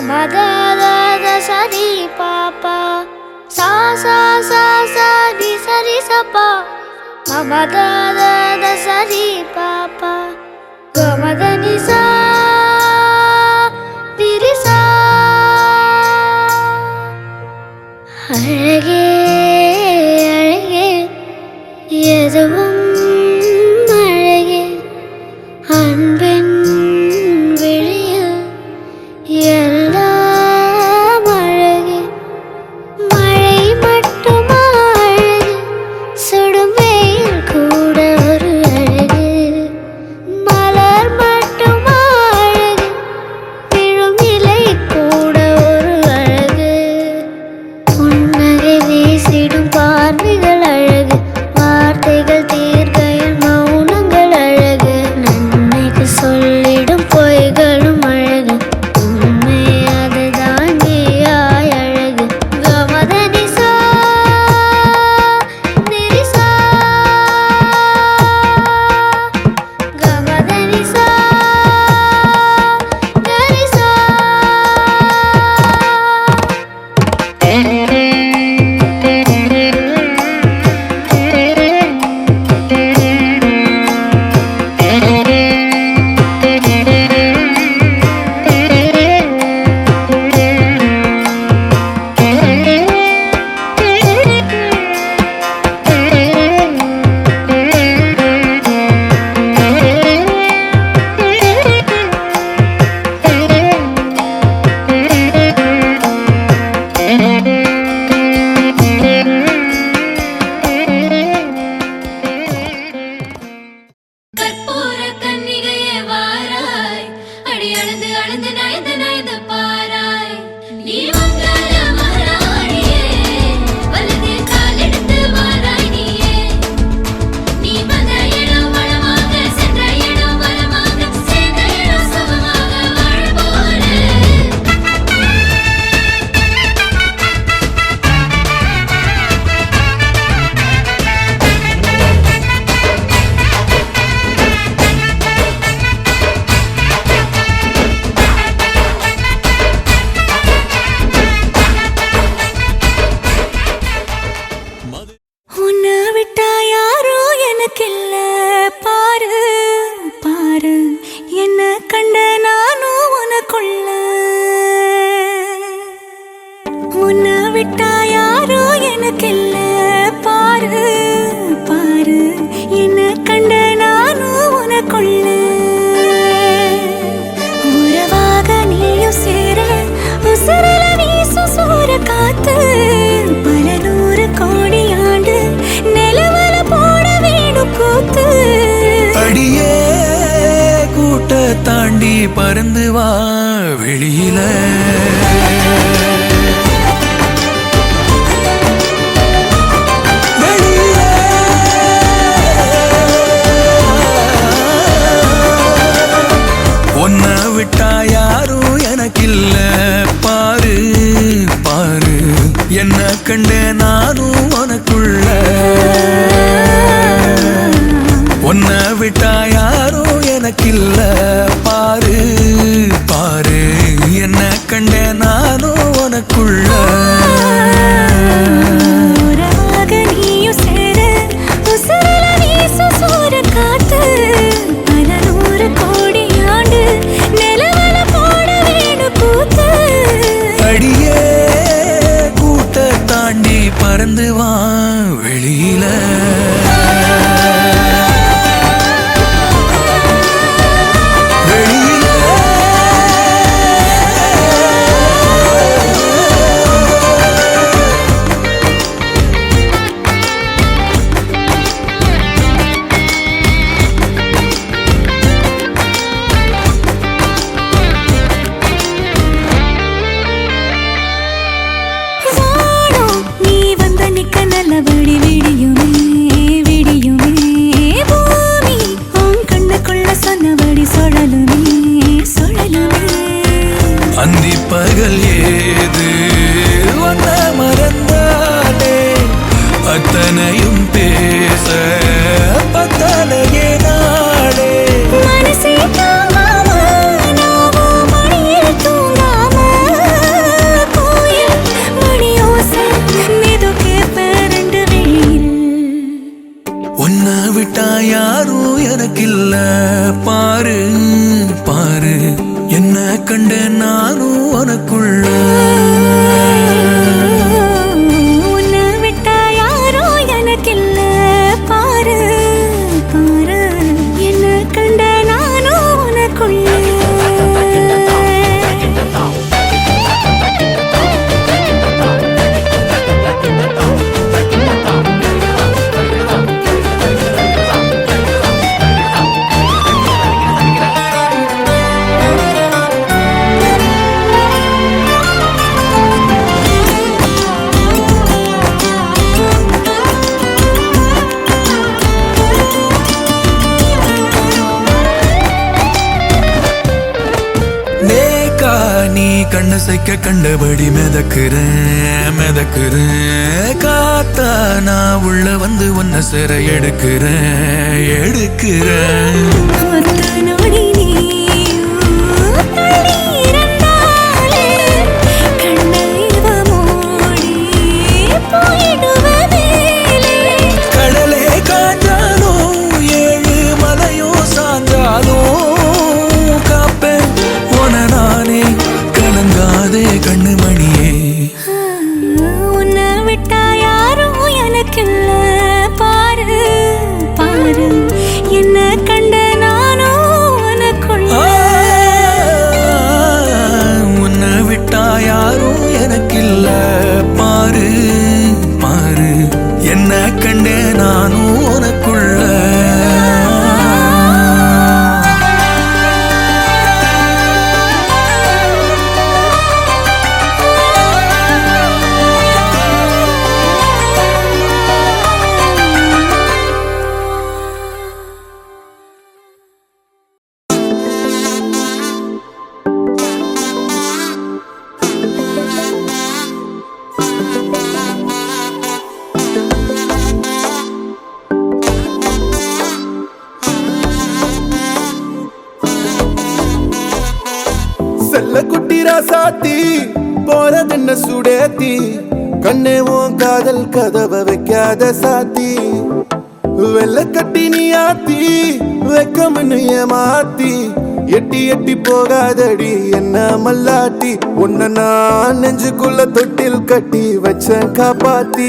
மமதத சரி பாப்பா சா சா சா சா ரி சரி சப்பா மமதத சரி பாப்பா கமத நிசா திரிசா அழகே அழகே எதுவும் அழகே அன்பின் விழியில் எல்லாம் அழகே மழை மட்டுமா அழகு சுடும் வெயில் கூட ஒரு அழகு மலர் மட்டுமா அழகு விழும் இலை கூட ஒரு அழகு புன்னகை வீசிடும் பார்வைகள் அழகு வார்த்தைகள் தீர்க்கையில் மௌனங்கள் அழகு நன்மைக்கு சொல்லிடும் பொய்களும் அழகு உண்மை அதுதான் நீயாய் அழகு கமத நிசா நிரிசா கமத நிசா நரிசா கற்பூர கன்னிகையே வாராய் அடி அளந்து அளந்து நயந்து நயந்து பாராய் நீ மங்கள மகாராணியே வலது கால் எடுத்து வாராய் நீயே நீ வந்த இடம் வளமாக சென்ற இடம் வளமாக சேர்ந்த இடம் சுகமாக வாழ போற உன்னை விட்டா யாரோ எனக்கில்ல பாரு பாரு என்ன கண்ட நானும் உனக்குள்ள உன்னை விட்டா யாரோ எனக்கில்ல பாரு பாரு என்ன கண்ட நானும் உனக்குள்ள உறவாக நீயும் சேர உசுரல வீசும் சூற காத்து பல நூறு கோடி ஆண்டு நிலவல போட வேணும் கூத்து அடியே கூட்ட தாண்டி பறந்து வா வெளியில ஒன்ன விட்டா யாரும் எனக்கில்ல பாரு பாரு என்ன கண்ட நானும் உனக்குள்ள ஒன்ன விட்டா யாரும் எனக்கில்ல பாரு பாரு என்ன கண்ட நானும் உனக்குள்ள உறவாக நீயும் சேர உசுரல வீசும் சூற காத்து பல நூறு கோடி ஆண்டு நிலவல போட வேணும் கூத்து அடியே கூட்ட தாண்டி பறந்து வா வெளியில வானம் நீ வந்த நிக்க நல்லபடி விடியுமே விடியுமே பூமி உன் கண்ணுக்குள்ள சொன்னபடி சுழலுமே சுழலுமே அந்தி பகல் ஏது ஒன்ன மறந்தாலே அத்தனையும் பேச பத்தலையே நாளே மனசே தாங்காம நாவும் மணியில் தூங்காம விட்டா யாரும் எனக்கு இல்ல பாரு பாரு என்ன கண்ட நானும் உனக்குள்ள உன்னை விட்டா யாரும் எனக்கு இல்ல பாரு பாரு என்ன கண்ட நானும் உனக்குள்ள கண்ண சைக்க கண்டபடி மிதக்குறேன் காத்தா நான் உள்ள வந்து உன்ன சிற எடுக்கிறேன் கடலே காஞ்சாலும் 7 மலையும் சாஞ்சாலும் காப்பேன் உன நானே கலங்காதே கண்ணு மணியே உன்னை விட்டா யாரும் எனக்கு இல்ல பாரு பாரு என்ன கண்ட நானும் உனக்குள்ள உன்னை விட்டா யாரும் எனக்கு இல்ல பாரு பாரு என்ன கண்டே நானும் உனக்குள்ள செல்ல குட்டி ராசாத்தி போறதென்ன சுடேத்தி கண்ணே உன் காதல் கதவை வைக்காத சாத்தி வெள்ள கட்டி நீ ஆத்தி வெக்கம்னு ஏமாத்தி எட்டி எட்டி போகாதடி என்ன மல்லாட்டி உன்ன நான் நெஞ்சுக்குள்ள தொட்டில் கட்டி வச்ச காப்பாத்தி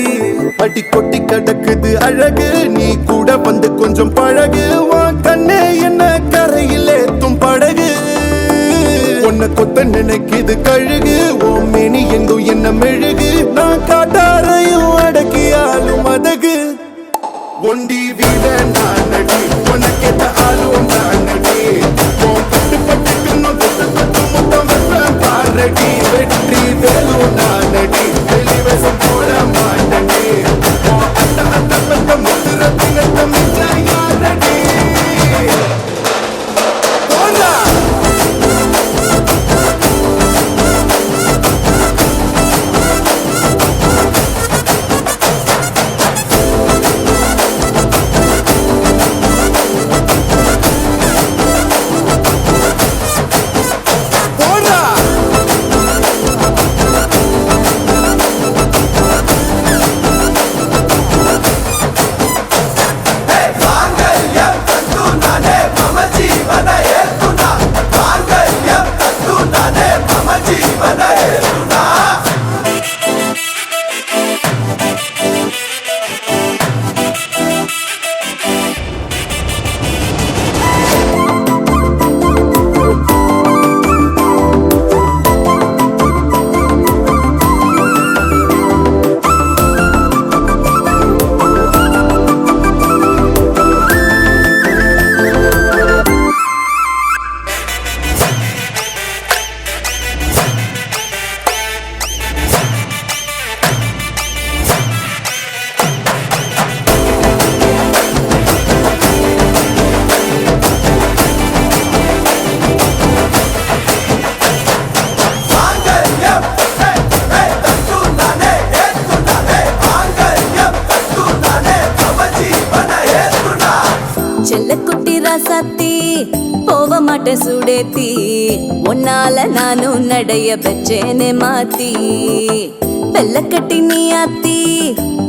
அடி கொட்டி கடக்குது அழகு நீ கூட வந்து கொஞ்சம் பழகு உன் கண்ணே என்ன கரையில் ஏத்தும் படகு உன்னை கொத்த நினைக்குது கழுகு ஓம் மேனி எங்கும் என்ன மெழுகு நான் காட்டாரையும் அடக்கியாலும் அதகு ஒண்டி வீட நான் நடி உனக்கேத்த ஆளும் நான் நடி பட்டு பட்டுக்கு முத்தம் பாரடி வெற்றி வேலும் நான் நடி வெளிவசம் போட மாட்டடி அட்ட அட்ட பட்ட முத்துரத்தினத்த மிச்சாயாரடி செல்ல குட்டி ராசாத்தி போவ மாட்ட சுடேத்தி உன்னால நானும் நடைய பெச்சேனே மாத்தி வெள்ள கட்டி நீ ஆத்தி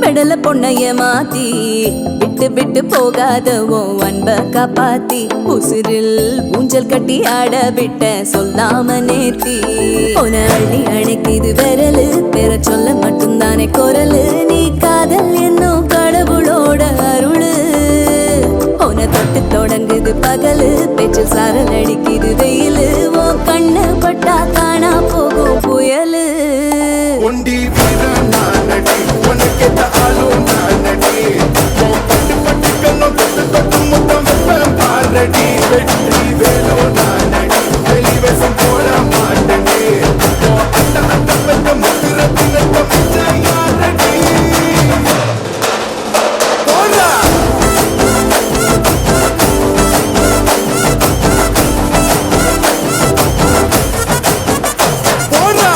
பெடல பொண்ணைய மாத்தி விட்டு விட்டு போகாத உன் அன்ப காப்பாத்தி உசிரில் ஊஞ்சல் கட்டி ஆட விட்ட சொல்லாம நேத்தி உன அள்ளி அணைக்குது விரலு பெற சொல்ல மட்டும்தானே குரலு நீ காதல் என்னும் கடவுளோட அருளு உன தொட்டு தொடங்குது பகலு பேச்சு சாரல் அடிக்குது வெயிலு உன் கண்ணு பட்டா காணா போகும் புயலு ஒண்டி வீரன் நானடி உனக்கேத்த ஆளும் நானடி பட்டு பட்டு கண்ணும் தொட்டு தொட்டு முத்தம் வெப்பம் பாரடி வெற்றி வேலோ நானடி வெளிவேசம் போட மாட்டடி அந்த அந்த பெத்த முத்திரத்தினத்த மிச்ச யாரடி போடா போடா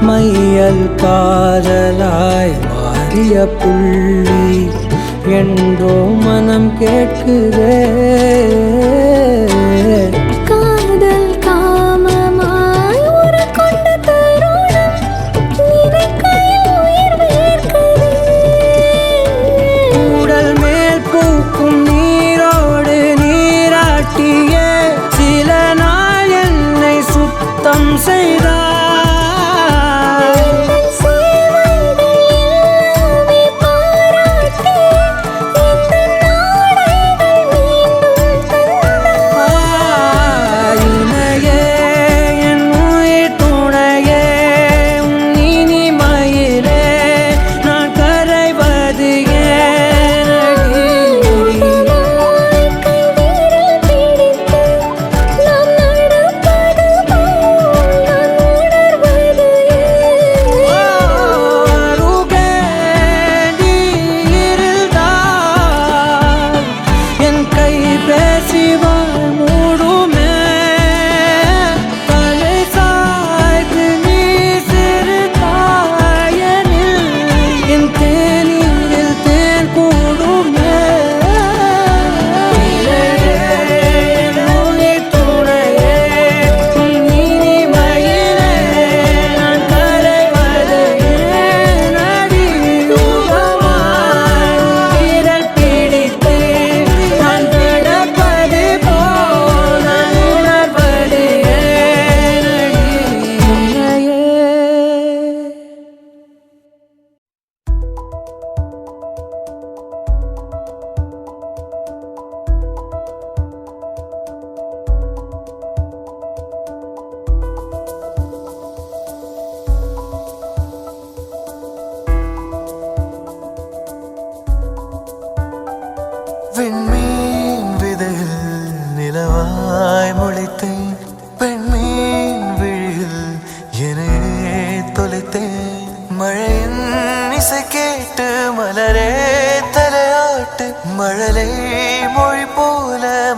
மையல் காதலாய் மாறிய புள்ளி என்றோ மனம் கேட்குதே காதல் காமமாய் ஒரு கொண்ட தருணம் நினைக்கையில் உயிர் வேர்க்குதே உடல் மேல் பூக்கும் நீரோடு நீராட்டிய சில நாள் என்னை சுத்தம் செய்தார்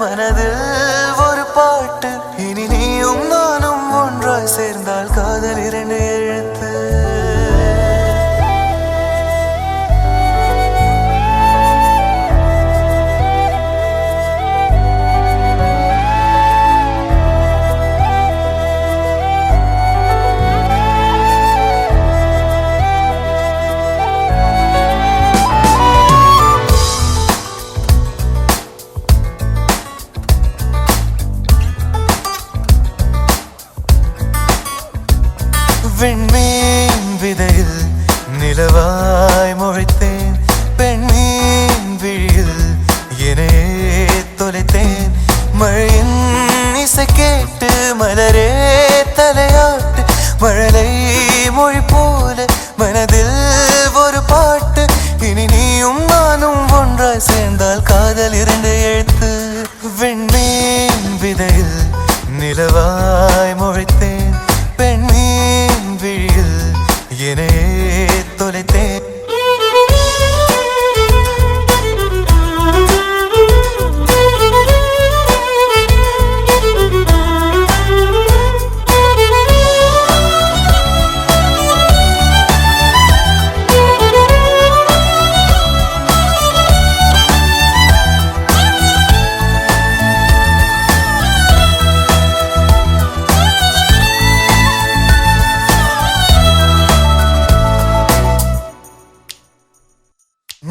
மனதில் ஒரு பாட்டு. இனி நீயும் நானும் ஒன்றாய் சேர்ந்தால் காதல் 2 எழுத்து. விண்மீன் விதையில் நிலவாய் முளைத்தேன். பெண்மீன் விழியில் என்னையே தொலைத்தேன். மழையின் இசை கேட்டு மலரே தலையாட்டு. மழலை மொழி போல மனதில் ஒரு பாட்டு. இனி நீயும் நானும் ஒன்றாய் சேர்ந்தால் காதல் 2 எழுத்து. விண்மீன் விதையில் நிலவாய் முளைத்தேன். பெண்மீன் விழியில் என்னையே தொலைத்தேன்.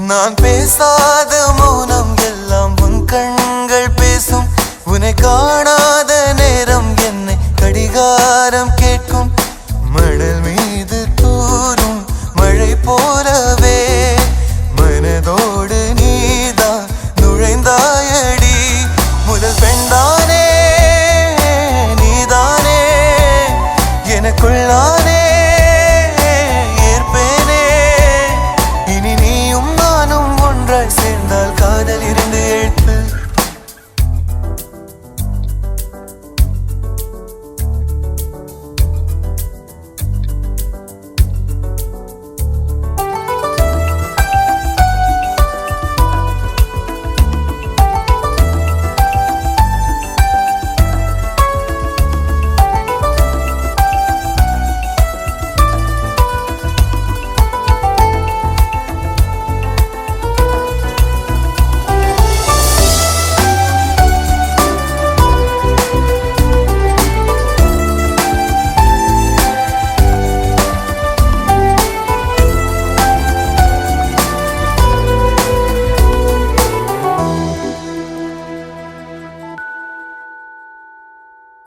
நான் பேசாத மௌனம் எல்லாம் உன் கண்கள் பேசும். உன்னை காணாத நேரம் என்னை கடிகாரம் கேட்கும். மணல் மீது தூரும் மழை போலவே மனதோடு நீதான் நுழைந்தாயடி. முதல் பெண்தானே நீதானே எனக்குள்ளானே சேர்ந்தால் காதல் 2 எழுத்து.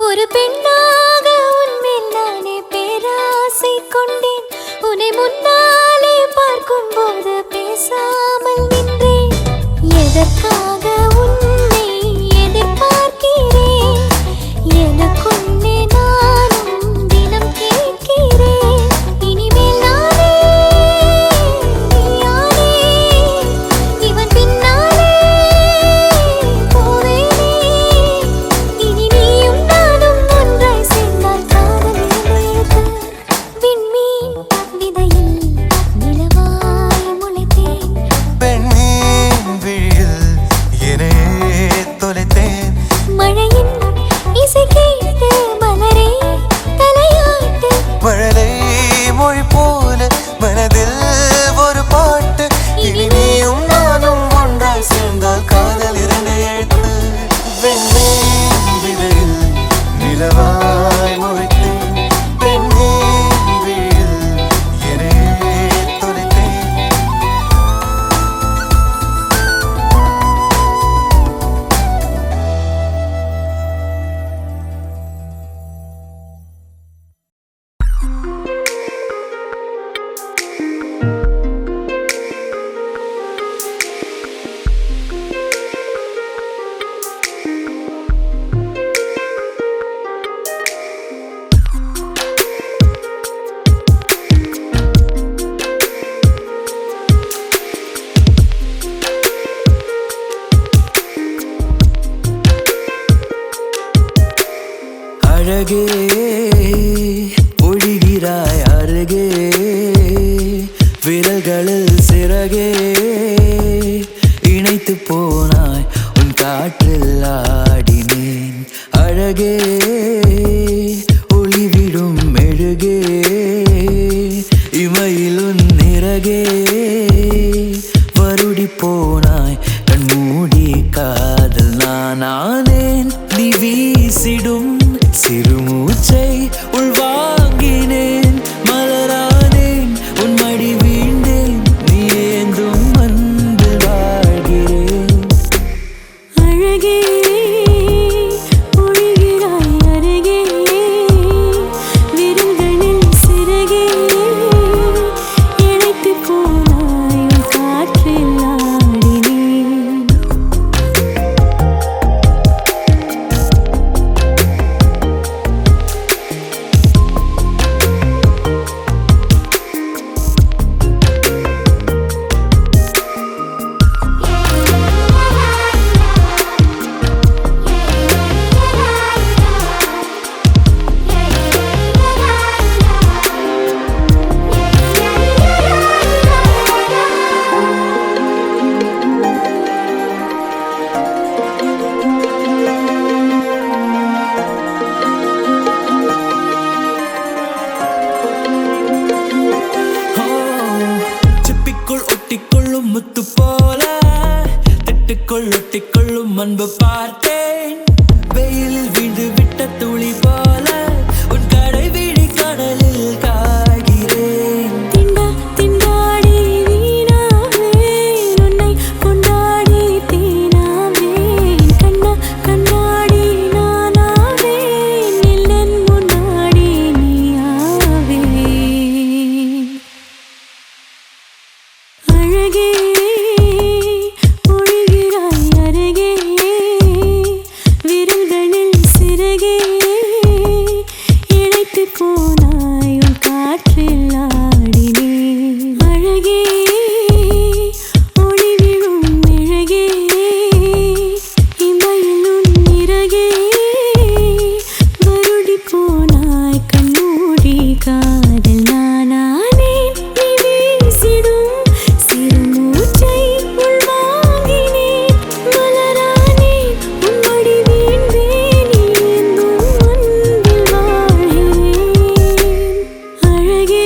ஒரு பெண்ணாக உன்மேல் நானே பேராசை கொண்டேன். உன்னை முன்னாலே பார்க்கும் போது பேசாமல் நின்றேன். எதற்காக உன்னை எதிர்பார்க்கிறேன்? எனக்குள்ளே நானும் தினம் கேட்கிறேன். இனிமேல் நானே நீயானே இவன் பின்னாலே போவேனே. இனி நீயும் நானும் ஒன்றாய் சேர்ந்தால் காதல் 2 எழுத்து. விண்மீன் விதையில் நிலவாய் முளைத்தேன். பெண்மீன் விழியில் என்னையே தொலைத்தேன். மழையின் இசை கேட்டு மலரே தலையாட்டு. மழலை மொழி போல மனதில் ஒரு பாட்டு. இனி நீயும் நானும் ஒன்றாய் சேர்ந்தால் காதல் 2 எழுத்து. வெண்மீன் விதையில் நிலவாய் முளைத்தேன். பெண்மீன் விழியில் என்னையே தொலைத்தேன். அழகே ஒழிகிறாய் அருகே. விரல்களில் சிறகே இணைத்து போனாய் உன் காற்றில்லா ஆடினேன் அழகே ஒளிவிடும் மெழுகே இமையிலும் நிறகே வருடி போனாய் கண்மூடி காதல் நானானேன் நீ வீசிடும் சிறுமூச்சை உள்வாங்கினேன் மலரானேன் உன் மடி வீழ்ந்தேன் நீ ஏந்தும் அன்பு வாழ்கிறேன் அழகே ஒளிகிறாய் அருகே விரல்களில் சிறகே இழைத்து போனாய் உன் காற்றில் ஆடினேன் சிப்பிக்குள் ஒட்டிக்கொள்ளும் முத்து போல திட்டுக்குள் ஒட்டிக்கொள்ளும் அன்பு பார்த்தேன் வெயிலில் வீண்டு விட்ட துளி போல உன் கடை வீடி கடலில் காய்கிறேன் திண்டாடி வீணாவேன் உன்னை கொண்டாடி தீனாவேன் கண்ணாடி நானாவேன் இல்லன் முன்னாடி நீயாவேன் அழகே ஒளிகிறாய் அருகே விரல்களில் சிறகே இழைத்து போனாய் உன் காற்றில் ஆடினேன் அழகே ஒளி விழும் மெழுகே இமையில் உன் நிறகே வருடி போனாய் கண்மூடி காதல் நானானேன் நீ வீசிடும் சிறுமூச்சை உள்வாங்கினேன் மலரானேன் உன் மடி வீழ்ந்தேன் நீ ஏந்தும் அன்பில் வாழ்கிறேன் அழகே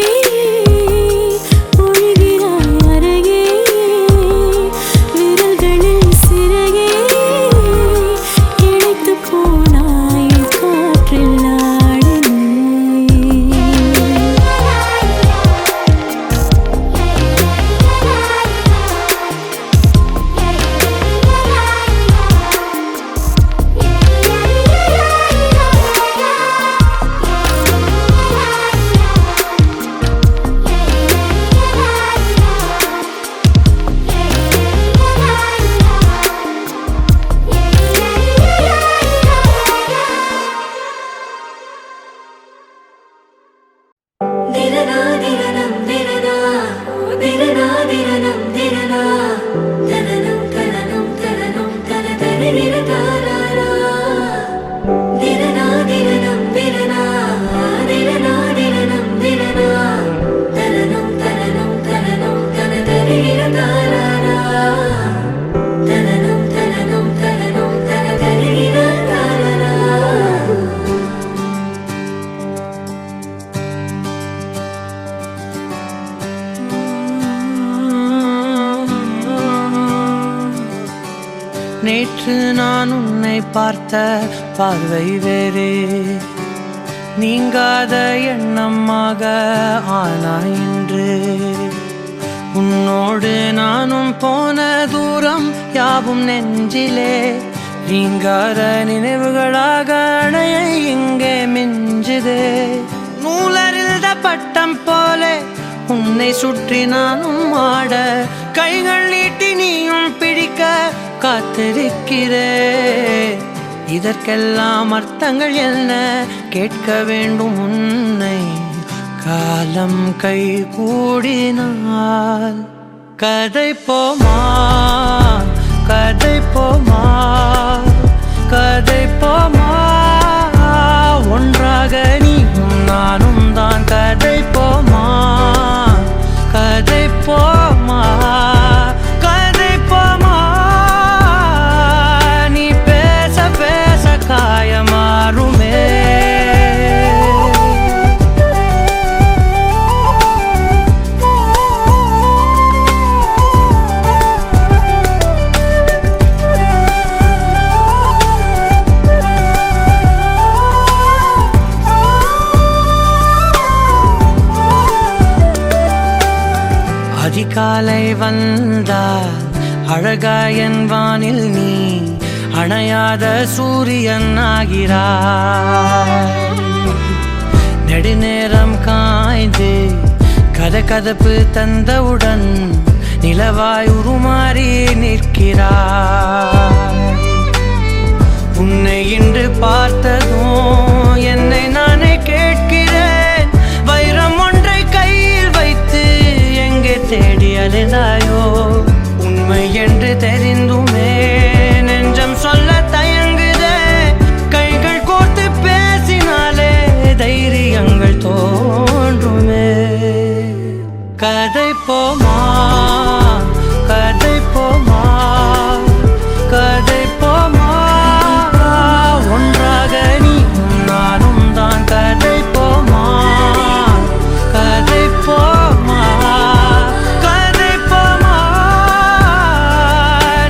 ஒளிகிறாய் அருகே விரல்களில் சிறகே இழைத்து போனாய் காற்றில் ஆடினேன் நேற்று நான் உன்னை பார்த்த பார்வை வேறே நீங்காத எண்ணமாக ஆனாய் இன்று உன்னோடு நானும் போன தூரம் யாவும் நெஞ்சிலே நீங்காத நினைவுகளாக அணைய இங்கே மிஞ்சுதே நூலறிந்த பட்டம் போலே உன்னை சுற்றி நானும் ஆட கைகள் நீட்டி நீயும் பிடிக்க காத்திருக்கிறே இதற்கெல்லாம் அர்த்தங்கள் என்ன கேட்க வேண்டும் உன்னை காலம் கை கூடினால் கதை போமா கதை போமா கதை போமா ஒன்றாக நீயும் நானும் தான் கதை போமா கதை போமா கதை போமா நீ பேச பேச அதிகாலை வந்தால் அழகாயன் வானில் நீ அணையாத சூரியன் ஆகிறாய். நெடுநேரம் காய்ந்து கதகதப்பு தந்தவுடன் நிலவாய் உருமாறி நிற்கிறாய். உன்னை இன்று பார்த்ததும் என்னை நானே கேட்கிறேன், வைரம் ஒன்றை கையில் வைத்து எங்கே தேடி அலைந்தாயோ? உண்மை என்று தெரிந்துமே நெஞ்சம் சொல்ல தயங்குதே, கைகள் கோர்த்து பேசினாலே தைரியங்கள் தோன்றுமே. கதை போமா கதை போமா கதை போமா, ஒன்றாக நீயும் நானும் தான். கதை போமா கதை போமா கதை போமா,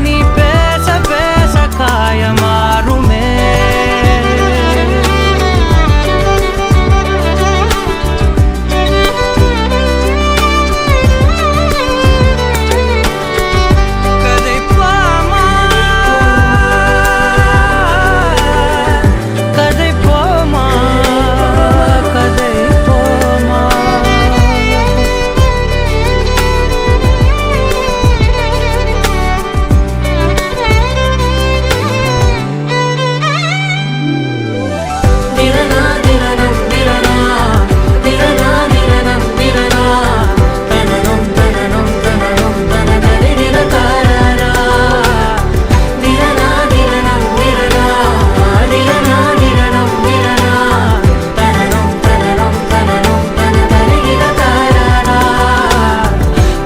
நீ பேச பேச காயமாறுமே. கதை போமா கதை போமா கதை போமா. திரனா திரனம் திரனா திரனா திரனம் திரனா, தனனம் தனனம் தனனம் தனதரி திரகாரா. திரனா திரனம் திரனா திரனா திரனம் திரனா, தனனம் தனனம் தனனம் தனதரி திரகாரா.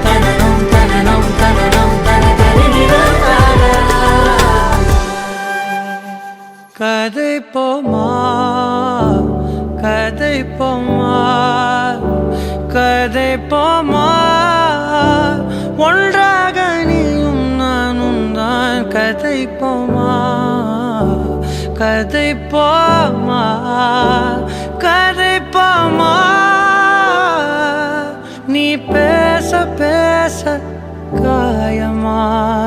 தனனம் தனனம் தனனம் தனதரி திரகாரா. கதை போமா கதை போமா கதை போமா, ஒன்றாக நீயும் நானும் தான். கதை போமா கதை போமா கதை போமா, நீ பேச பேச காயமாறுமே.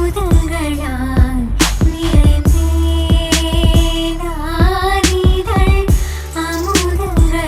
அமுதங்களால் நிறைந்தே நாரிதழ் அமுதங்களால்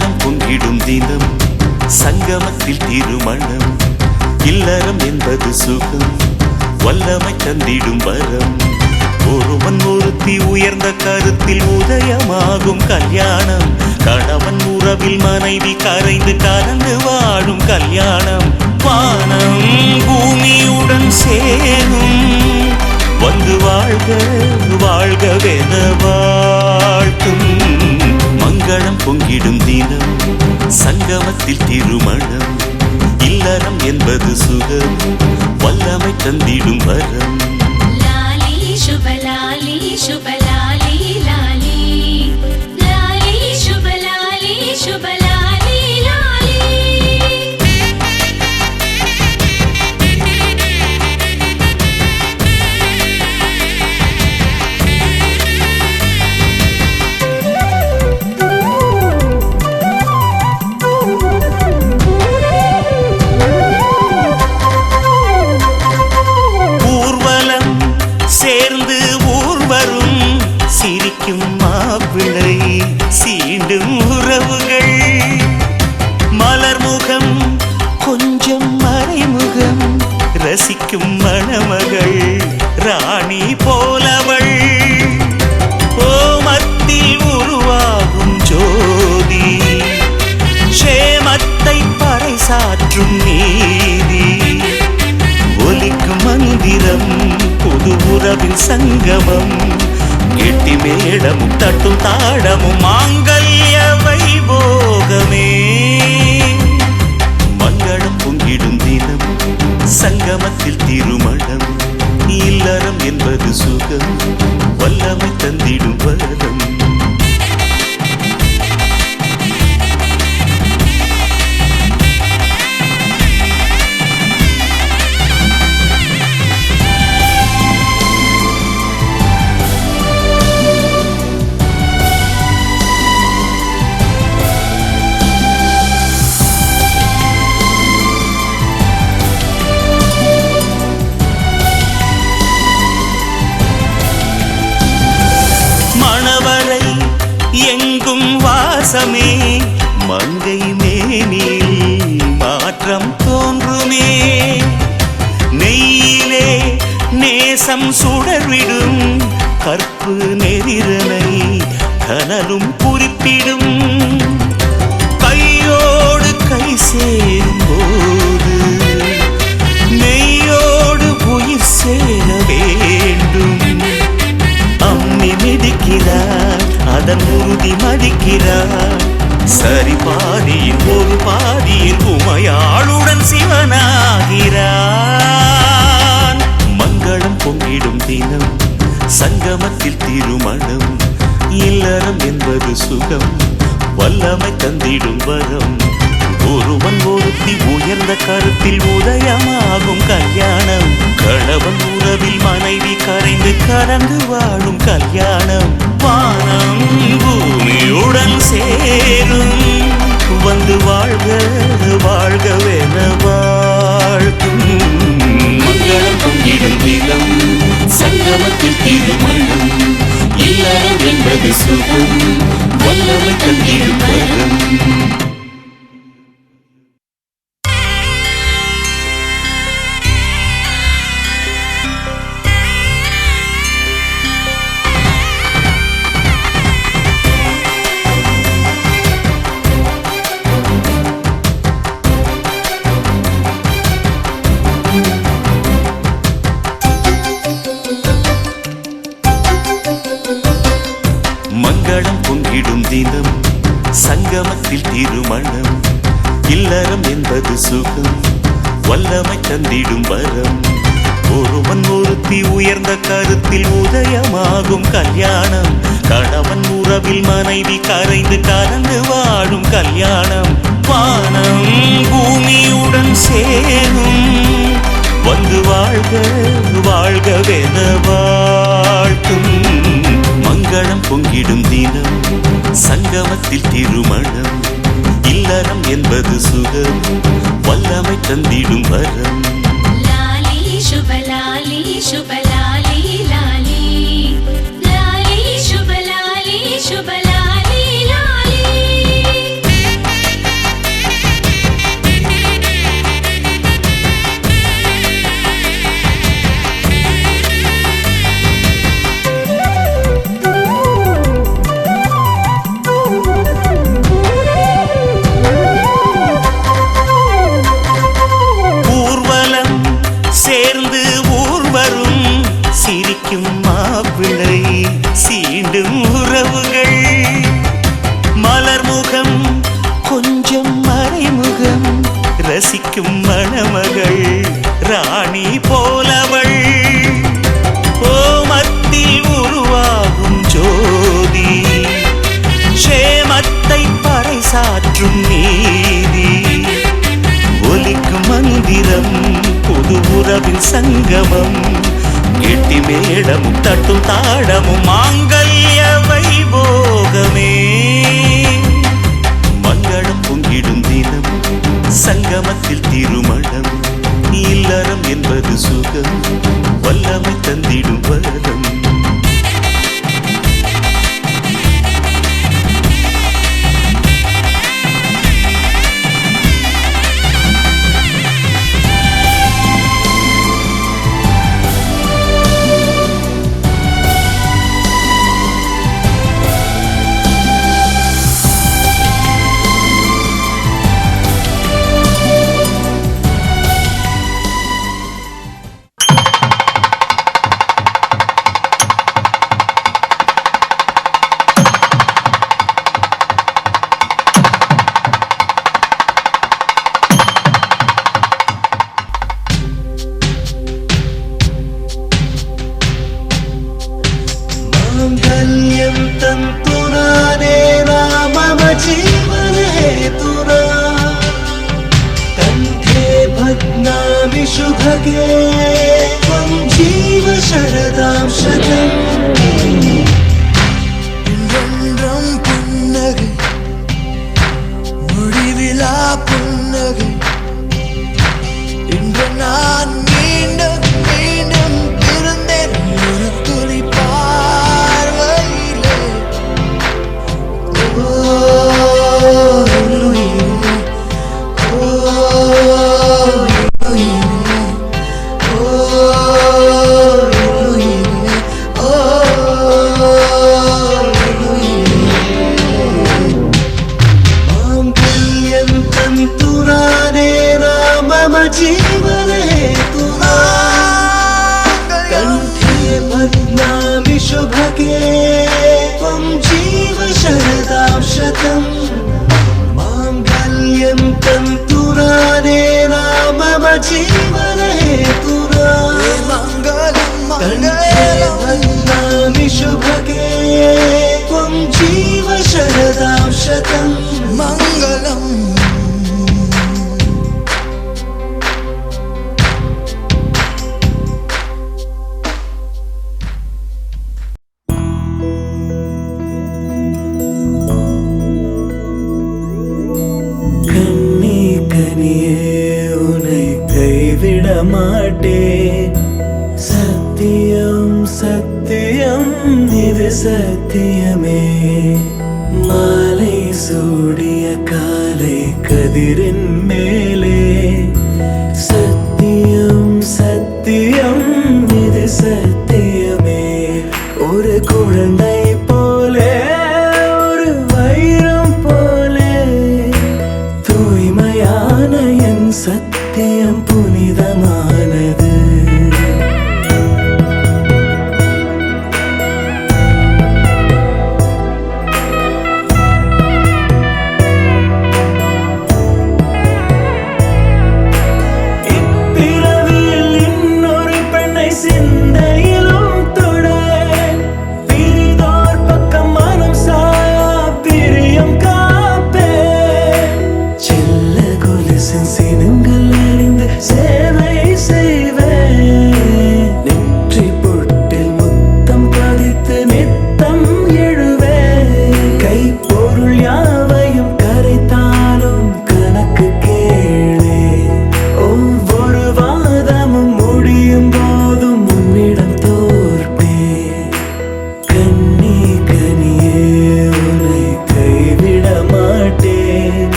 மங்களம் பொங்கிடும் தினம் சங்கமத்தில் திருமணம் இல்லறம் என்பது சுகம் வல்லமை தந்திடும் வரம் ஒருவன் ஒருத்தி உயர்ந்த கருத்தில் உதயமாகும் கல்யாணம் கணவன் உறவில் மனைவி கரைந்து கலந்து வாழும் கல்யாணம் வானம் பூமியுடன் சேரும் வந்து வாழ்க வாழ்கவென வாழ்த்தும் மங்களம் பொங்கிடும் தினம் சங்கமத்தில் திருமணம் இல்லறம் என்பது சுகம் வல்லமை தந்திடும் வரம் லாலி சுபலாலி சுபலாலி லாலி லாலி சுபலாலி சுபலாலி லாலி ஊர்வலம் சேர்ந்து ஊர்வரும் சிரிக்கும் மாப்பிள்ளை சீண்டும் உறவுகள் மலர்முகம் கொஞ்சம் மறைமுகம் ரசிக்கும் மணமகள் ராணி போலவள் ஓமத்தில் உருவாகும் ஜோதி க்ஷேமத்தை பறைசாற்றும் நீதி ஒலிக்கும் மந்திரம் புது உறவின் சங்கமம் கெட்டி மேடமும் தட்டும் தாடமும் மாங்கல்ய வைபோகமே மங்களம் பொங்கிடும் தினம் சங்கமத்தில் திருமணம் இல்லறம் என்பது சுகம் வல்லமை தந்திடும் வரம் மணவரை எங்கும் வாசமே மங்கை மேனில் மாற்றம் தோன்றுமே நெய்யிலே நேசம் சுடர்விடும் கற்பு நெறிரனை கனலும் குறிப்பிடும் கையோடு கை சேரும் போது நெய்யோடு உயிர் சேர வேண்டும் அம்மி மிதிக்கிறார் அதன் உறுதி மதிக்கிறார் சரி பாதியில் ஒரு பாதியில் உமையாளுடன் சிவனாகிறான் மங்களம் பொங்கிடும் தினம் சங்கமத்தில் திருமணம் இல்லறம் என்பது சுகம் வல்லமை தந்திடும் வரம் ஒருவன் ஒருத்தி உயர்ந்த கருத்தில் உதயமாகும் கல்யாணம் கணவன் உறவில் மனைவி கரைந்து கலந்து வாழும் கல்யாணம் வானம் பூமியுடன் சேரும் வந்து வாழ்க வாழ்கவென வாழ்த்தும் மங்களம் பொங்கிடும் தினம் சங்கமத்தில் திருமணம் இல்லறம் என்பது சுகம் வல்லமை தந்திடும் வரம் மங்களம் பொங்கிடும் தினம் சங்கமத்தில் திருமணம் இல்லறம் என்பது சுகம் வல்லமை தந்திடும் வரம் ஒருவன் ஒருத்தி உயர்ந்த கருத்தில் உதயமாகும் கல்யாணம் கணவன் உறவில் மனைவி கரைந்து கலந்து வாழும் கல்யாணம் வானம் பூமியுடன் சேரும் வந்து வாழ்க வாழ்கவென வாழ்த்தும் மங்களம் பொங்கிடும் தினம் சங்கமத்தில் திருமணம் இல்லறம் என்பது சுகம் வல்லமை தந்திடும் வரம் லாலி சுபலாலி சுபலாலி லாலி லாலி சுபலாலி சுபலாலி லாலி மந்திரம் புது உறவின் சங்கமம் கெட்டி மேளமும் தட்டும் தாளமும் மாங்கல்ய வைபோகமே மங்களம் பொங்கிடும் தினம் சங்கமத்தில் திருமணம் இல்லறம் என்பது சுகம் வல்லமை தந்திடும் வரம் माङ्गल्यं तन्तुनानेना मम जीवनहेतुना कण्ठे भग्नामि शुभगे त्वं जीव शरदां शतम् என்றென்றும் புன்னகை முடிவிலா புன்னகை இன்று நான் மீண்டும் மீண்டும் பிறந்தேன் ஒரு துளி பார்வையிலே ஓ உயிரே, ஓ உயிரே, ஓ உயிரே, ஓ माङ्गल्यं तन्तुनानेना मम जीवनहेतुना कण्ठे भग्नामि शुभगे त्वं जीव शरदां शतम् माङ्गल्यं तन्तुनानेना मम जीवनहेतुना कण्ठे भग्नामि शुभगे त्वं जीव शरदां शतम् मङ्गलम् கண்ணே கனியே உன்னை கைவிட மாட்டேன் சத்தியம் சத்தியம் இது சத்தியமே மாலை சூடிய காலை கதிரின் மேலே சத்தியம் சத்தியம் இது சத்தியமே ஒரு குழந்தை போலே ஒரு வைரம் போலே தூய்மையான என் சத்தியம் புனிதமானது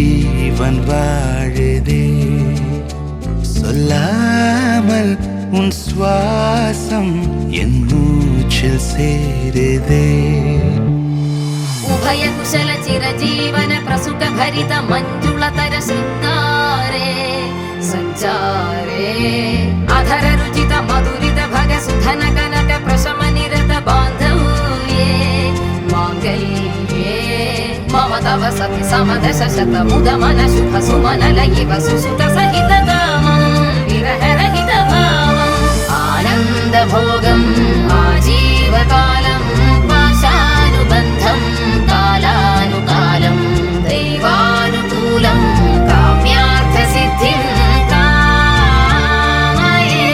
ஜீவன் வாழுதே சொல்லாமல் உன் சுவாசம் என் மூச்சில் சேருதே उभय कुशल चिरजीवन प्रसुख भरित मंजुलतर शृंगारे संचारे अधर रुचित मधुरित भग सुधन कनक प्रशम निरत बांधव्ये मांगल्ये मम तव सति समदश शत मुद मन शुभ सुमन लयिव सुसुत सहित कामं विरह रहित भावम् आनंद भोगम् आजीवकालं पाशानुबन्धं कालानुकालं दैवानुकूलं काम्यार्थ सिद्धिं कामये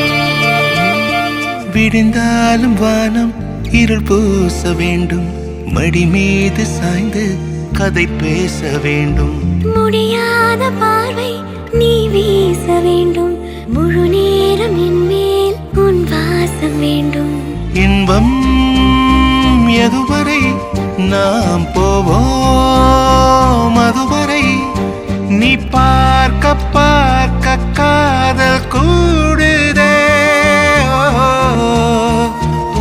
விடிந்தாலும் வானம் இருள் பூச வேண்டும் மடி மீது சாய்ந்து கதை பேச வேண்டும் முடியாத பார்வை நீ வீச வேண்டும் முழு நேரம் என் மேல் உன் வாசம் வேண்டும் இன்பம் எதுவரை நாம் போவோம் அதுவரை நீ பார்க்க பார்க்க காதல் கூடுதே ஓ,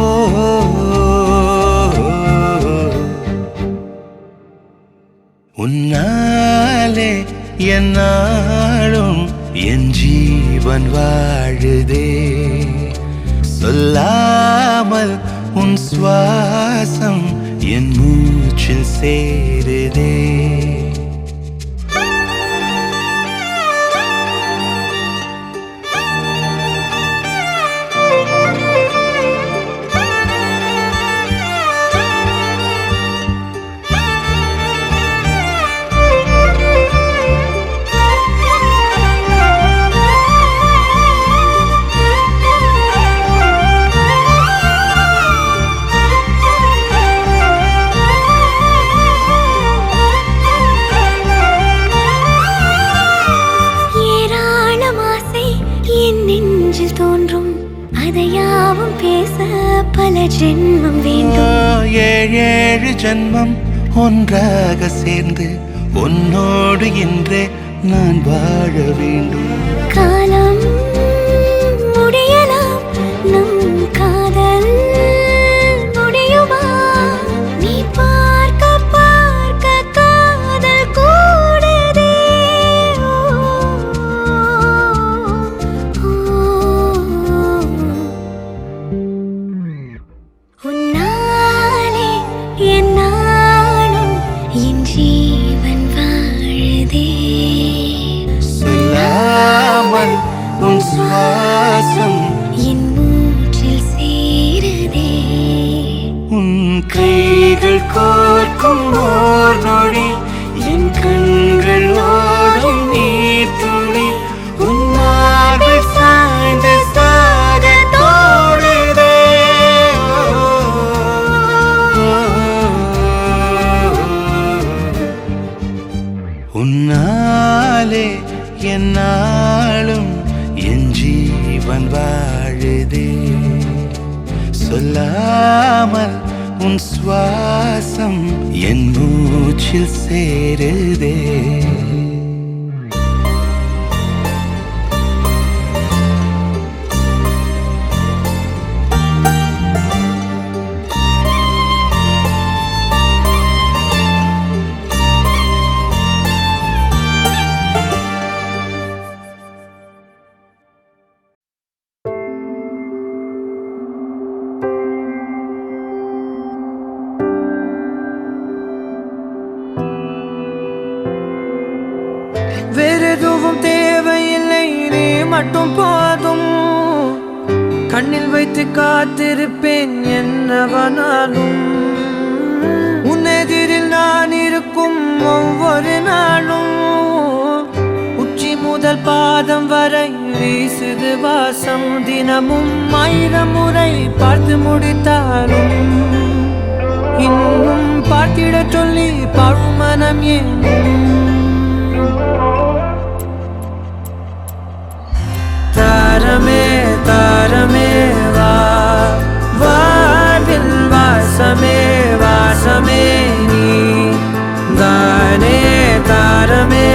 ஓ, உன்னாலே என்னாலும் என் ஜீவன் வாழுதே சொல்லாமல் உன் சுவாசம் என் மூச்சில் சேருதே பல ஜென்மம் வேண்டும் ஏழேழு ஜென்மம் ஒன்றாக சேர்ந்து உன்னோடு இன்றே நான் வாழ வேண்டும் காலம் முடியலாம் நம் காதல் முடியுமா நீ பார்க்க பார்க்க காதல் கூடுதே உன்னாலே என்னாலும் என் ஜீவன் வாழுதே சொல்லாமல் உன் சுவாசம் என் மூச்சில் சேருதே உன் கைகள் கோர்க்கும் ஓர் நொடி என் கண்கள் ஓடும் நீர் துளி உன் மார்பில் சாய்ந்து சாக தோடுதே உன்னாலே என்னாலும் என் ஜீவன் வாழுதே சொல்லாமல் உன் சுவாசம் என் மூச்சில் சேருதே வேறெதுவும் தேவையில்லை நீ மட்டும் போதும் கண்ணில் வைத்து காத்திருப்பேன் என்னவனாலும் உன்னெதிரில் நான் இருக்கும் ஒவ்வொரு நாளும் உச்சி முதல் பாதம் வரை வீசுது வாசம் தினமும் 1000 முறை பார்த்து முடித்தாலும் இன்னும் பார்த்திட சொல்லி பழுமனம் ஏனும் தாரமே தாரமே வா வாழ்வின் வாசமே வாசமே நீ தானே தாரமே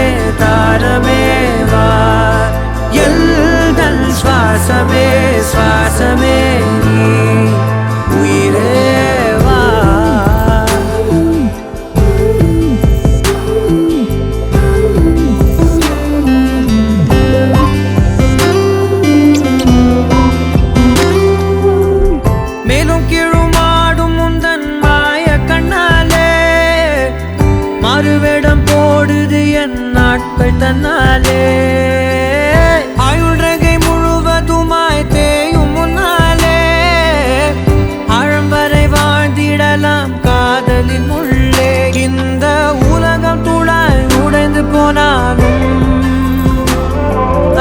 அவள் தன்னாலே ஆயுள்ரகை முழுவதுமாய் தேயும் முன்னாலே ஆழம் வரை வாழ்ந்திடலாம் காதலின் உள்ளே இந்த உலகம் துளாய் உடைந்து போனாலும்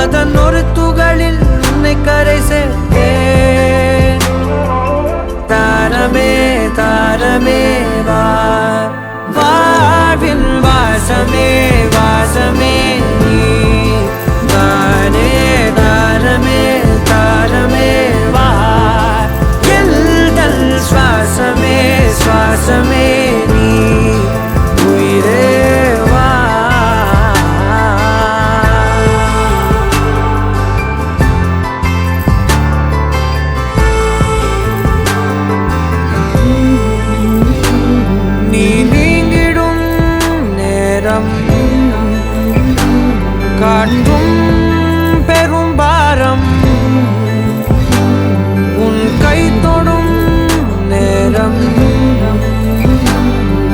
அதன் ஒரு துகளில் உன்னை கரை சேர்த்தேன் தாரமே தாரமே வா வாழ்வின் வாசமே வாசமே நீ தானே தாரமே தாரமே வா எல்தல் சுவாசமே சுவாசமே நீ உயிரே வா நீ நீங்கிடும் நேரம் காட்டும் பெரும் பாரம் உன் கை தொடும் நேரம்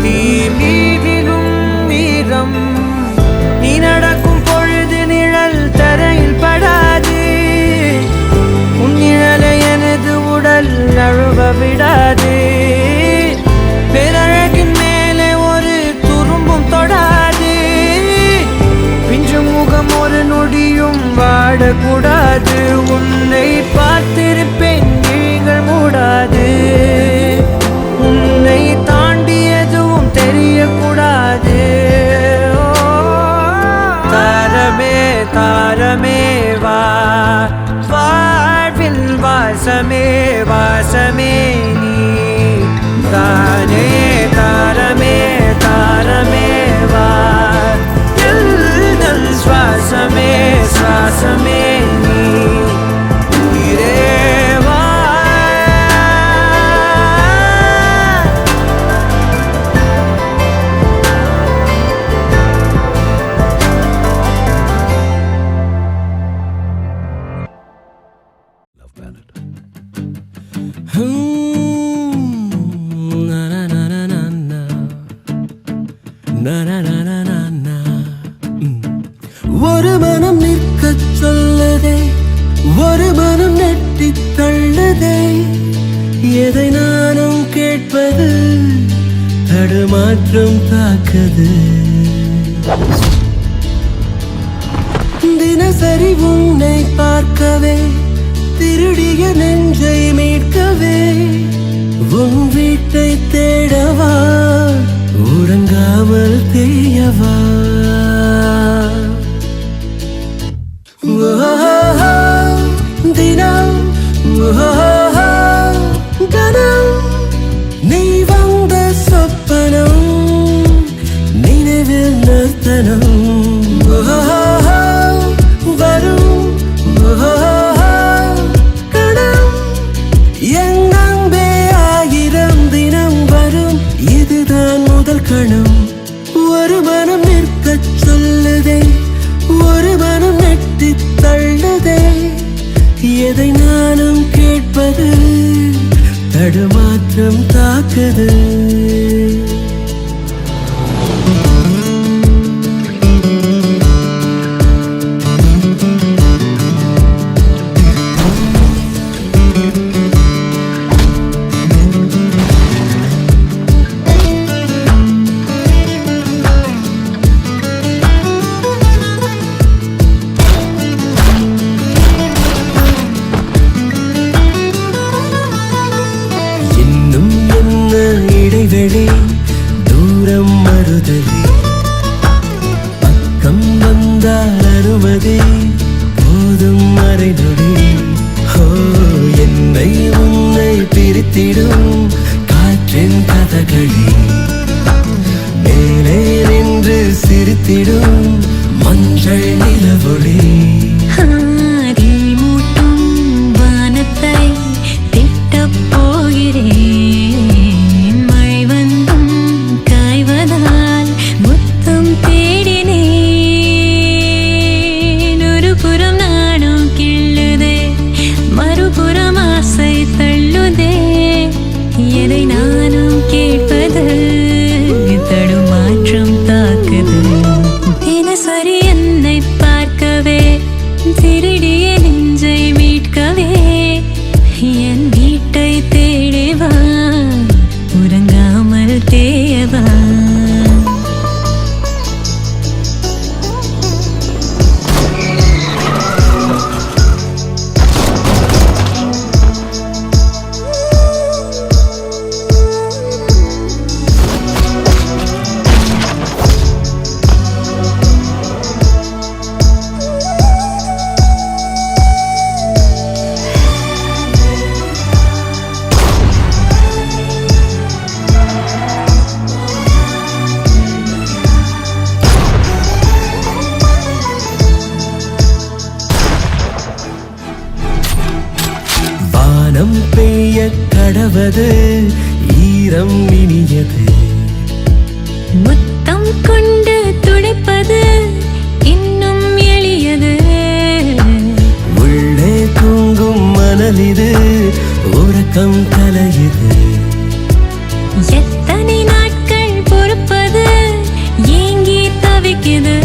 தீ மீதிலும் வீரம் நீ நடக்கும் பொழுது நிழல் தரையில் படாது உன் நிழலை எனது உடல் நழுவ விடாது பேரழகின் மேலே ஒரு துரும்பும் தொடாது பிஞ்சு முகம் ஒரு நொடியும் வாடக்கூடாது உன்னை பார்த்திருப்பேன் விழிகள் மூடாது உன்னை தாண்டி எதுவும் தெரியக்கூடாது தாரமே தாரமே வா வாழ்வில் வாசமே வாசமே நீ தானே தாரமே தாரமே வா எல்தல் சுவாசமே சுவாசமே நீ உயிரே வா ஒரு மனம் நிற்கச் சொல்லுதே ஒரு மனம் நெட்டி தள்ளுதே எதை நானும் கேட்பது தடுமாற்றம் தாக்குது தினசரி உன்னை பார்க்கவே திருடிய நெஞ்சை மீட்கவே உன் வீட்டை தேடவா உறங்காமல் தேயவா தினம் கணம் நீ வந்த சொப்பனம் நினைவில் நிறுத்தனம் வரும் கணம் என் அன்பே ஆயிரம் தினம் வரும் இதுதான் முதல் கணம் ஒரு மனம் நிற்கச் சொல்லுதே ஒரு மனம் நெட்டி தள்ளுதே எதை நானும் கேட்பது தடுமாற்றம் தாக்குது இடைவெளி தூரம் மறுதலி பக்கம் வந்தால் அனுமதி போதும் மறைநொடி ஹோ என்னை உன்னை பிரித்திடும் காற்றின் கதகளி மேலே நின்று சிரித்திடும் மஞ்சள் நிலவொளி மூட்டும் வானத்தை திட்டப் போகிறேன் மழை வந்தும் காய்வதால் முத்தம் தேடினேன் ஒரு புறம் நானும் கிள்ளுதே மறுபுறம் ஆசை தள்ளுதே எதை நானும் கேட்பது தடுமாற்றம் தாக்குது தினசரி என்ன மலர்ந்தது ஈரம் இனியது. முத்தம் கொண்டு துடைப்பது இன்னும் எளியது. உள்ளே தூங்கும் மணலிது உறக்கம் கலையுது. எத்தனை நாட்கள் பொறுப்பது ஏங்கி தவிக்குது.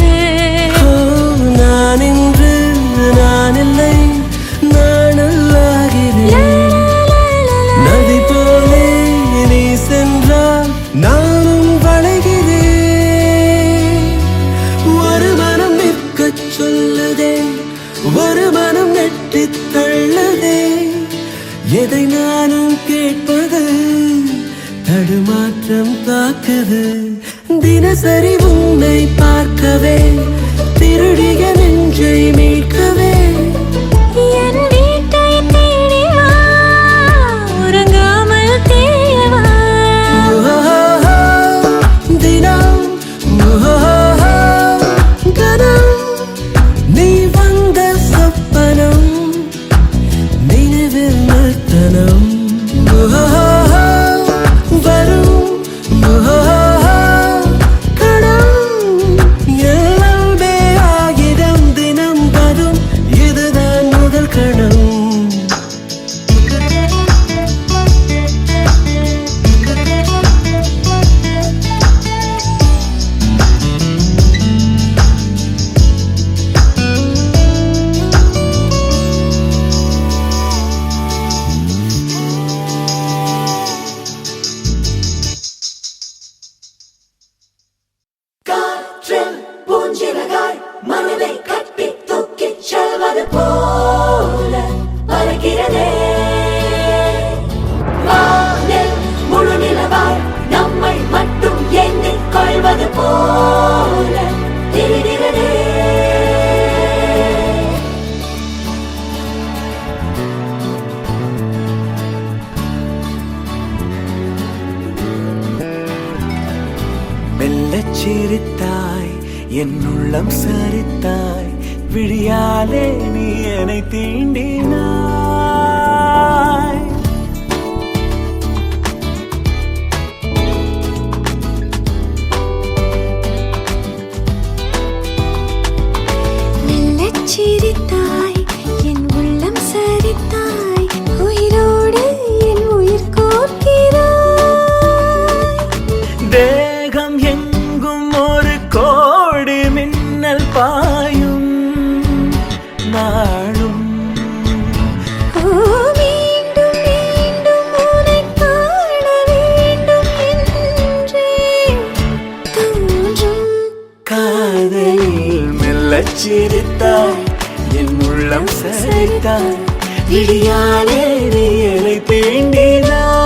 நான் இன்று நான் இல்லை நானல்லாகிறேன். நதி போலே நீ சென்றால் நானும் வளைகிறேன். ஒரு மனம் நிற்கச் சொல்லுதே, ஒரு மனம் நெட்டித் தள்ளுதே. எதை நானும் கேட்பது தடுமாற்றம் தாக்குது. தினசரி உன்னை பார்க்கவே திருடிய நெஞ்சை மீட்கவே என் வீட்டை தேடி வா, உறங்காமல் தேவா. தினம் கனம் நீ வந்த சொப்பனம் நினைவில் நிறுத்தனம். வரும் கணம் எல்லாமே ஆயிரம் தினம் வரும். இதுதான் முதல் கணம். காற்றில் பூஞ்சிறகாய் மனதை கட்டி தூக்கிச் செல்வது போல பறக்கிறதே. வானில் முழு நிலவாய் நம்மை மட்டும் எண்ணிக் கொள்வது போல தெரிகிறதே. மெல்லச் சிரித்தாய் என் உள்ளம் சரித்தாய். விழியாலே நீ என்னை தீண்டினாய். மெல்லச் சிரித்தாய், என் உள்ளம் சரித்தாய். உயிரோடு என் உயிர் கோர்க்கிறாய். தேகம் எங்கும் ஒரு கோடி மின்னல் பாயும் நாளும். ஓ, மீண்டும் மீண்டும் உன்னை காண வேண்டும் என்றே தோன்றும். காதலில் மெல்லச் சிரித்தாய் என் உள்ளம் சரித்தாய். விழியாலே நீ என்னை தீண்டினாய்.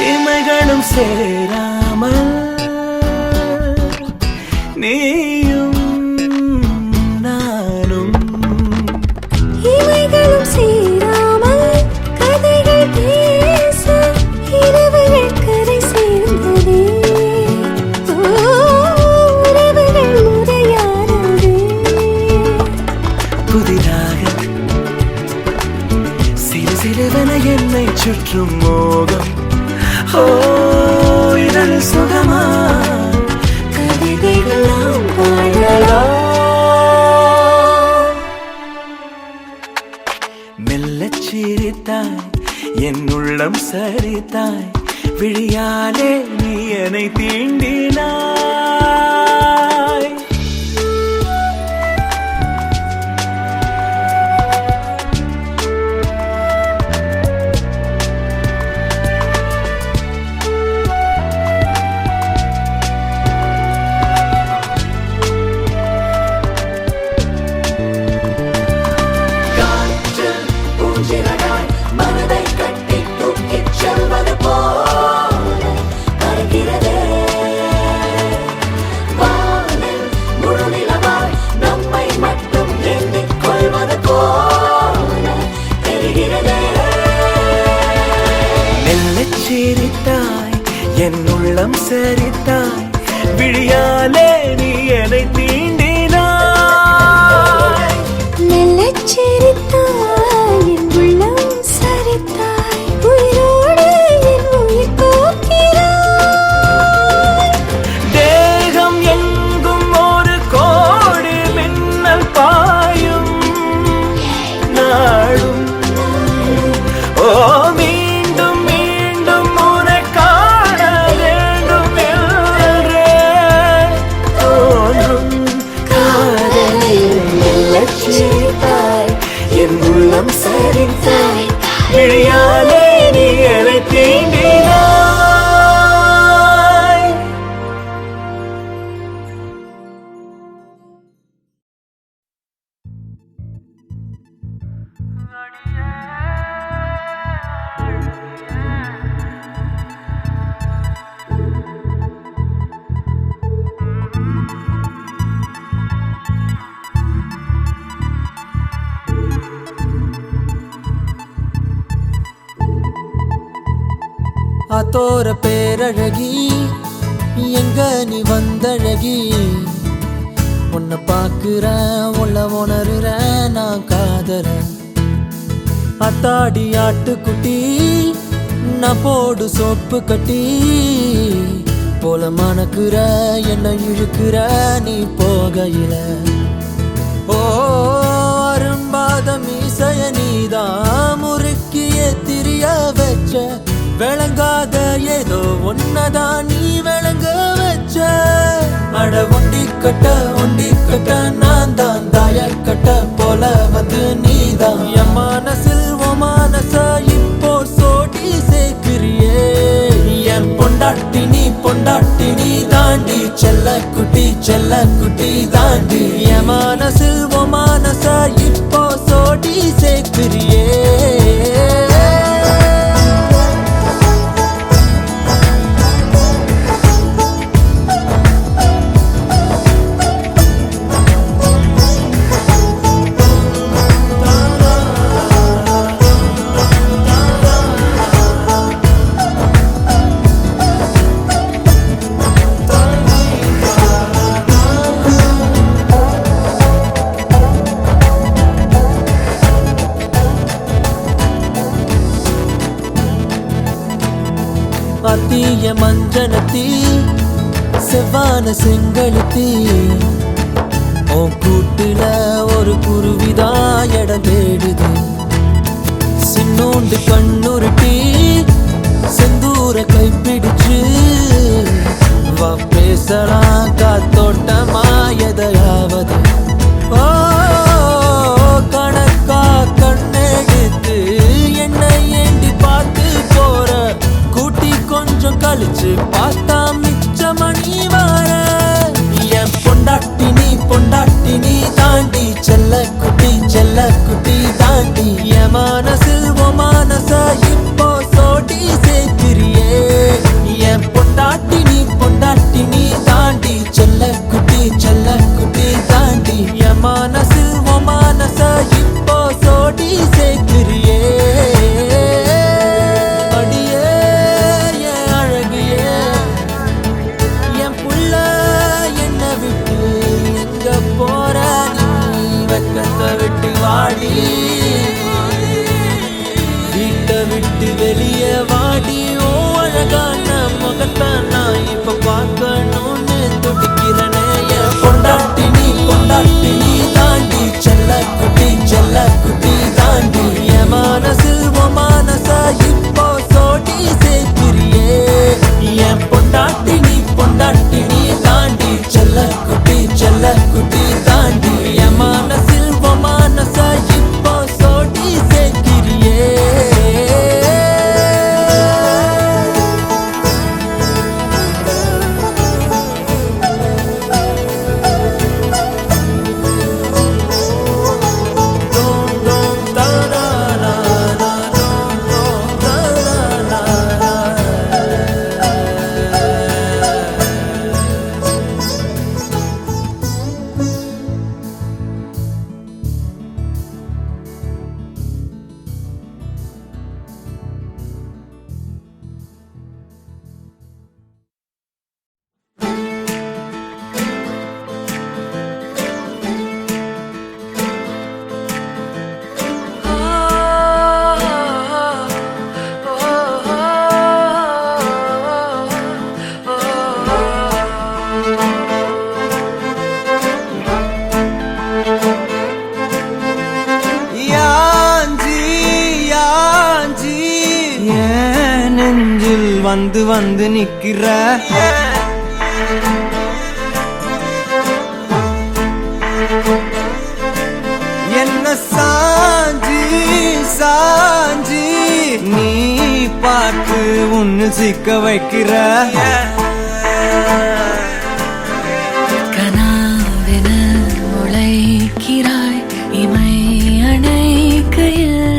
இமைகளும் சேராமல் நீயும் நானும். இமைகளும் சேராமல் கதைகள் பேச இரவுகள் கரை சேர்ந்ததே. ஓ, உறவுகள் முறையானதே. புதிதாக சிறு சிறுவன என்னை சுற்றும் மோகம். ஓ, இதழ் சுகமா கவிதைகள் நாம் பாடலாம். மெல்லச் சிரித்தாய் என் உள்ளம் சரித்தாய். விழியாலே நீ என்னை தீண்டினாய். காற்றில் பூஞ்சிறகாய் மனதை கட்டி தூக்கிச் செல்வது ஆத்தோர பேரழகி எங்க நீ வந்தழகி உன்னை பாக்குறேன் உள்ள உணர்றேன் நான் காதறேன் அத்தாடி ஆட்டுக்குட்டி நான் போடு சோப்பு கட்டி போல மணக்குற என்ன இழுக்கிற நீ போகையில ஓ அரும்பாத மீசைய நீதான் முறுக்கிய திரிய வச்ச விளங்காத ஏதோ ஒன்னதான் நீ விளங்க வச்ச அட ஒண்டி கட்ட நான் தான் தாயர் கட்ட போல வந்து நீதான் என் மனசில் ஓ மனச இப்போ சோடி சேர்க்கிறியே என் பொண்டாட்டி நீ தாண்டி செல்ல குட்டி தாண்டி என் மனசில் ஓ மனச இப்போ சோடி சேர்க்கிறியே அத்திய மஞ்சனத்தி செவ்வான செங்கழுத்தி உன் கூட்டுல ஒரு குருவிதா இடம் தேடுது சின்னோண்டு கண்ணுருட்டி செந்தூர கைப்பிடிச்சு வா பேசலாம் காத்தோட்டமா எதையாவது ஓ கணக்கா கண்ணெடுத்து என்னை ஏண்டி பார்த்து போற கூட்டி கொஞ்சம் கழிச்சு பார்த்தா மிச்ச மணி வார என் பொண்டாட்டி நீ தாண்டி செல்ல குட்டி தாண்டி என் மனசில் ஓ மனச இப்போ சோடி சேர்க்கிறியே என் பொண்டாட்டி நீ தாண்டி செல்ல குட்டி தாண்டி என் மனசில் ஓ மனச இப்போ சோடி சேர்க்கிறியே விட்டு வாடி வீட்டை விட்டு வெளியே வாடி ஓ அழகான முகத்தை நான் இப்ப பார்க்கணும்னு துடிக்கிறனே என் பொண்டாட்டி நீ தாண்டி செல்ல குட்டி தாண்டி என் மனசில் ஓ மனச இப்போ சோடி சேர்க்கிறியே என் பொண்டாட்டி நீ தாண்டி செல்ல குட்டி தாண்டி என் மனசில் ஓ மனச இப்போ சோடி சேர்க்கிறியே வந்து நிக்கிற என்ன சாஞ்சி நீ பார்த்து ஒன்னு சிக்க வைக்கிற கனாவென முளைக்கிறாய் இமை அணைக்கையில்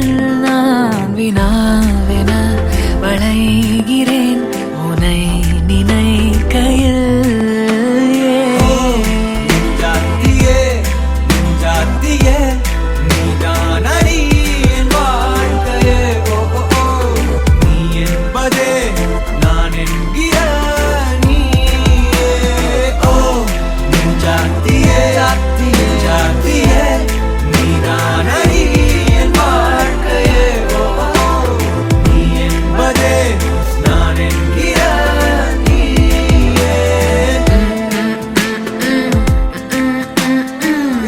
நெஞ்சாத்தியே நீதானடி என் வாழ்க்கையே ஓ நீ என்பதே நான் என்கிற நீயே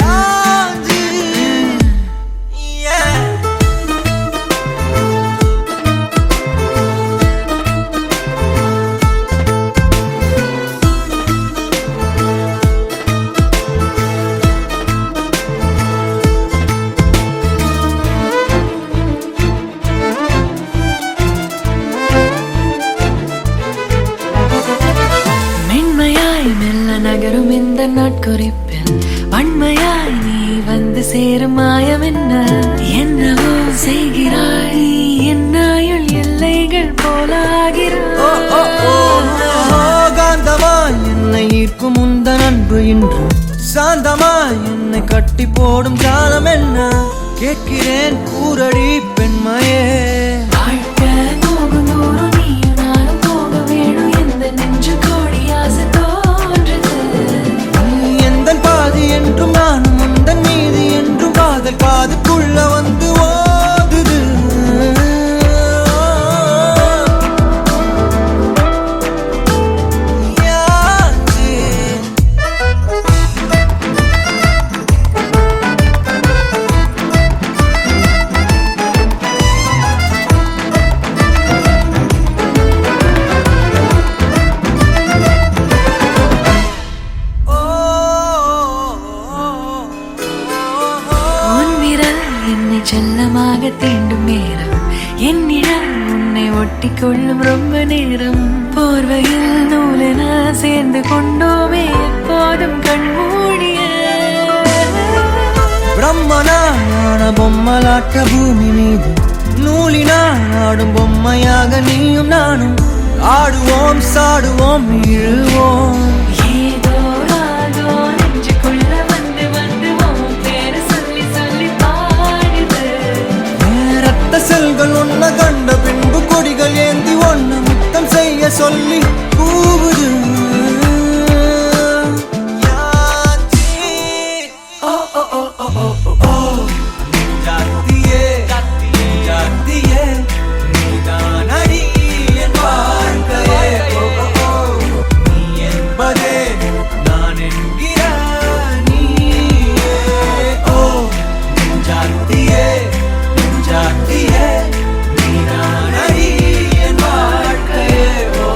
ராஜி yeah மென்மையாய் மெல்ல நகரும் இந்த நாட்குறிப்பில் வன்மையாய் நீ வந்து சேரும் மாயம் என்னவோ செய்கிறாய் நீ என்னாயுள் எல்லைகள் போலாகிறாய் காந்தமாய் என்னை ஈர்க்கும் உந்தன் அன்பு இன்று சாந்தமாய் என்னை கட்டி போடும் காலம் என்ன கேட்கிறேன் கூரடி பெண்மையே வாழ்க்கை போகும் தூரம் நீயும் நானும் போக வேணும் எந்த நெஞ்சு கோடி ஆசை தோன்றுது நீ எந்தன் பாதி என்றும் நானும் உந்தன் மீது என்றும் காதல் காதுக்குள்ள வந்து ஓதுது யாச்சி உன் விரல் என்னை செல்லமாக தீண்டும் நேரம் என் நிழல் உன்னை ஒட்டி கொள்ளும் ரொம்ப நேரம் போர்வையில் நூலென சேர்ந்து கொண்டோமே எப்போதும் கண்மூடிய பிரம்மனான பொம்மலாட்ட பூமி மீது நூலினால் ஆடும் பொம்மையாக நீயும் நானும் ஆடுவோம் சாடுவோம் இழுவோம் ஏதோ ராகோ நெஞ்சுக்குள்ள வந்து வந்து உன் பேரு சொல்லி சொல்லி பாடுது ரத்த செல்கள் ஒன்ன கண்ட பின்பு கொடிகள் ஏந்தி ஒன்ன முத்தம் செய்ய சொல்லி கூவுது யாச்சி ஓ ஓ ஓ ஓ ஓ ஓ நெஞ்சாத்தியே நெஞ்சாத்தியே நீதானடி என் வாழ்க்கையே ஓ ஓ ஓ நீ என்பதே நான் என்கிற நீயே ஓ நெஞ்சாத்தியே நெஞ்சாத்தியே நீதானடி என் வாழ்க்கையே ஓ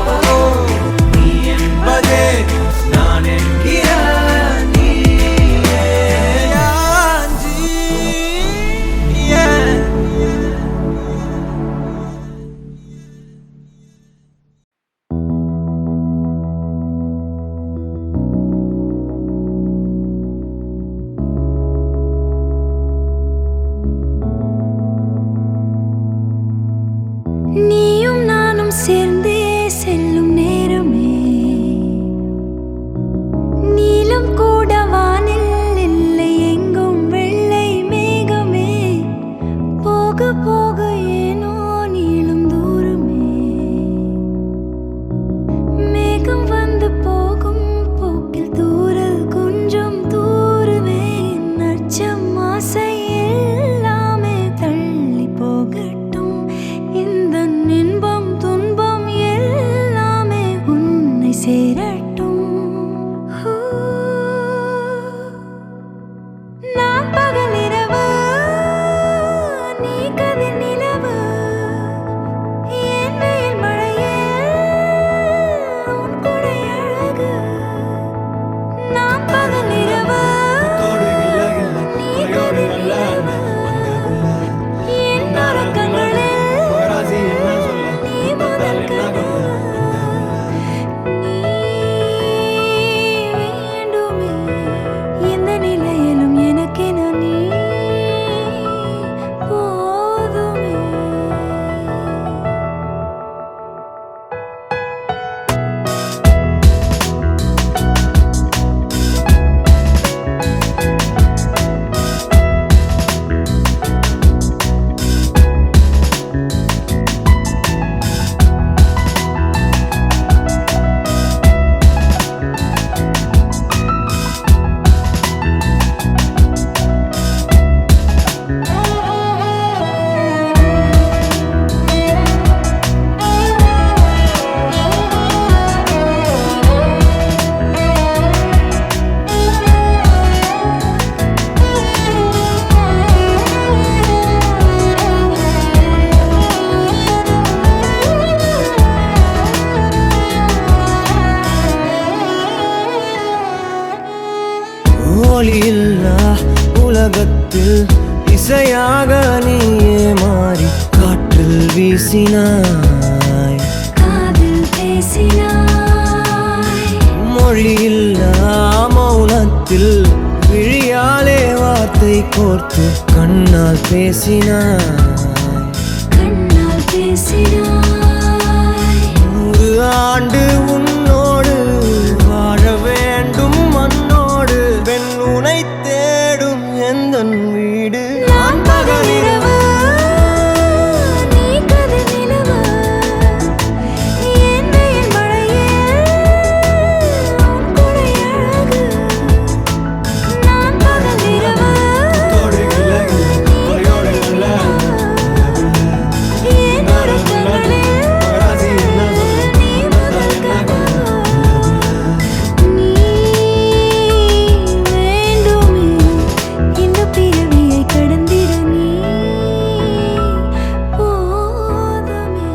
ஒளியில்லா உலகத்தில் இசையாக நீயே மாறி காற்றில் வீசினாய், காதில் பேசினாய், மொழியில்லா மௌனத்தில் விழியாலே வார்த்தை கோர்த்து கண்ணால் பேசினாய், கண்ணால் பேசினாய். 100 ஆண்டு உன்னோடு வாழ வேண்டும் மண்ணோடு, பெண் உனை தேடும் எந்தன் வீடு. நான் பகலிரவு, நீ கதிர் நிலவு, என் வெயில் மழையில் உன் கொடை அழகு. நான் பகலிரவு, என் உறக்கங்களில் நீ முதல் கனவு. நீ வேண்டுமே இந்த பிறவியை கடந்திட, நீ போதுமே.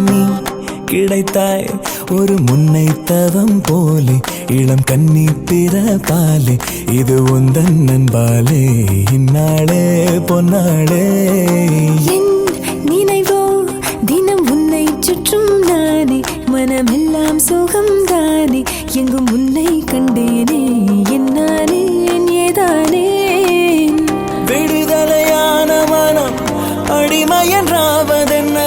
நீ கிடைத்தாய் ஒரு முன்னை தவம் போலே, இளம் கன்னி பிறப்பாலே, இது உந்தன் நண்பாலே, இந்நாளே பொன்னாளே. என் நினைவோ தினம் உன்னை சுற்றும் நானே, மனமெல்லாம் சுகம் தானே, எங்கும் உன்னை கண்டேனே, என்னானே என் ஏதானே. விடுதலையான மனம் அடிமையன்றாவதென்ன,